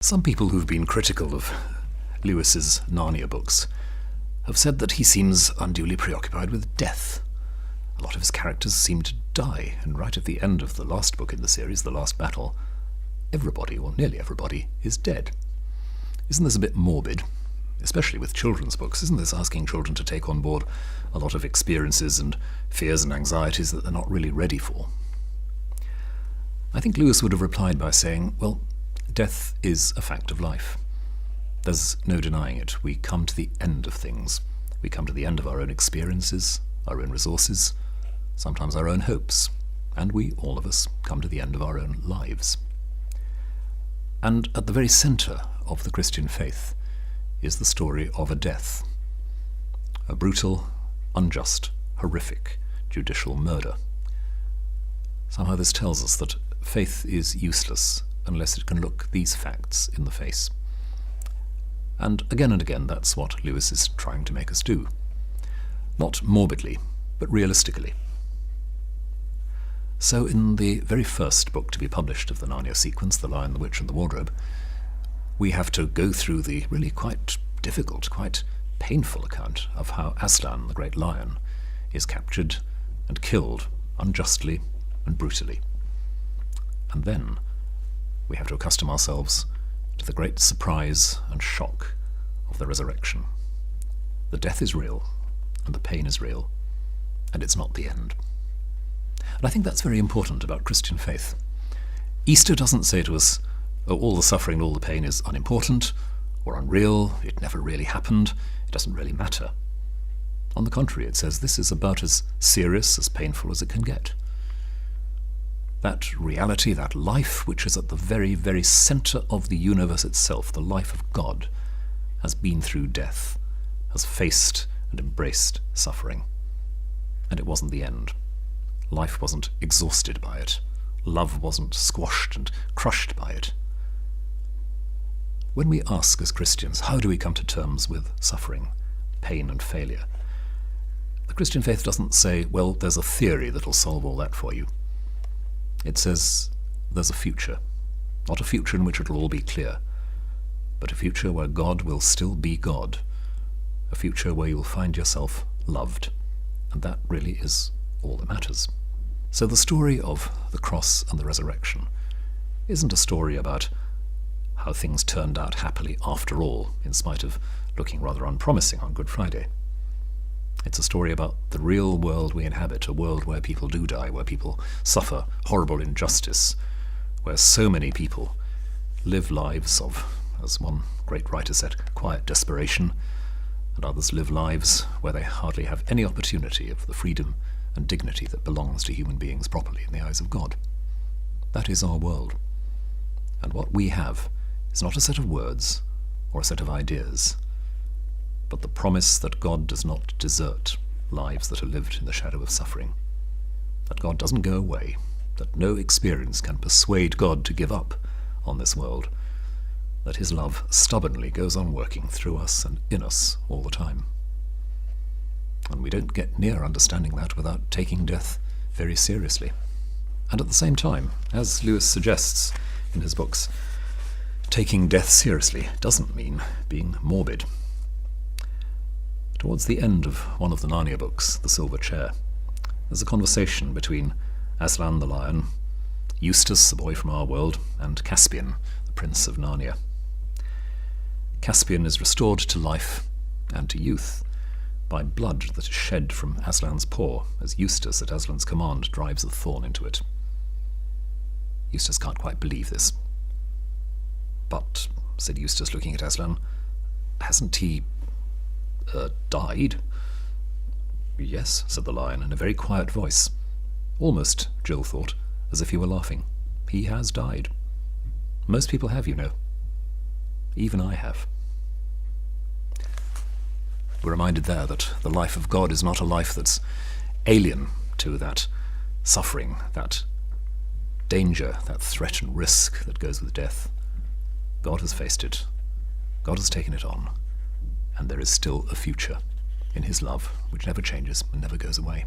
Some people who've been critical of Lewis's Narnia books have said that he seems unduly preoccupied with death. A lot of his characters seem to die, and right at the end of the last book in the series, The Last Battle, everybody, or nearly everybody, is dead. Isn't this a bit morbid? Especially with children's books, isn't this asking children to take on board a lot of experiences and fears and anxieties that they're not really ready for? I think Lewis would have replied by saying, well, death is a fact of life. There's no denying it. We come to the end of things. We come to the end of our own experiences, our own resources, sometimes our own hopes, and we, all of us, come to the end of our own lives. And at the very centre of the Christian faith is the story of a death, a brutal, unjust, horrific judicial murder. Somehow this tells us that faith is useless unless it can look these facts in the face. And again, that's what Lewis is trying to make us do. Not morbidly, but realistically. So in the very first book to be published of the Narnia sequence, The Lion, the Witch and the Wardrobe, we have to go through the really quite difficult, quite painful account of how Aslan, the great lion, is captured and killed unjustly and brutally. And then we have to accustom ourselves to the great surprise and shock of the resurrection. The death is real, and the pain is real, and it's not the end. And I think that's very important about Christian faith. Easter doesn't say to us, oh, all the suffering and all the pain is unimportant or unreal, it never really happened, it doesn't really matter. On the contrary, it says this is about as serious, as painful as it can get. That reality, that life, which is at the very, very centre of the universe itself, the life of God, has been through death, has faced and embraced suffering. And it wasn't the end. Life wasn't exhausted by it. Love wasn't squashed and crushed by it. When we ask as Christians, how do we come to terms with suffering, pain and failure? The Christian faith doesn't say, well, there's a theory that'll solve all that for you. It says there's a future, not a future in which it'll all be clear, but a future where God will still be God, a future where you'll find yourself loved, and that really is all that matters. So the story of the cross and the resurrection isn't a story about how things turned out happily after all, in spite of looking rather unpromising on Good Friday. It's a story about the real world we inhabit, a world where people do die, where people suffer horrible injustice, where so many people live lives of, as one great writer said, quiet desperation, and others live lives where they hardly have any opportunity of the freedom and dignity that belongs to human beings properly in the eyes of God. That is our world. And what we have is not a set of words or a set of ideas, but the promise that God does not desert lives that are lived in the shadow of suffering, that God doesn't go away, that no experience can persuade God to give up on this world, that his love stubbornly goes on working through us and in us all the time. And we don't get near understanding that without taking death very seriously. And at the same time, as Lewis suggests in his books, taking death seriously doesn't mean being morbid. Towards the end of one of the Narnia books, The Silver Chair, there's a conversation between Aslan the lion, Eustace, the boy from our world, and Caspian, the prince of Narnia. Caspian is restored to life and to youth by blood that is shed from Aslan's paw, as Eustace, at Aslan's command, drives a thorn into it. Eustace can't quite believe this. But, said Eustace, looking at Aslan, hasn't he died? Yes, said the lion, in a very quiet voice, almost, Jill thought, as if he were laughing. He has died. Most people have, you know. Even I have. We're reminded there that the life of God is not a life that's alien to that suffering, that danger, that threat and risk that goes with death. God has faced it. God has taken it on. And there is still a future in his love, which never changes and never goes away.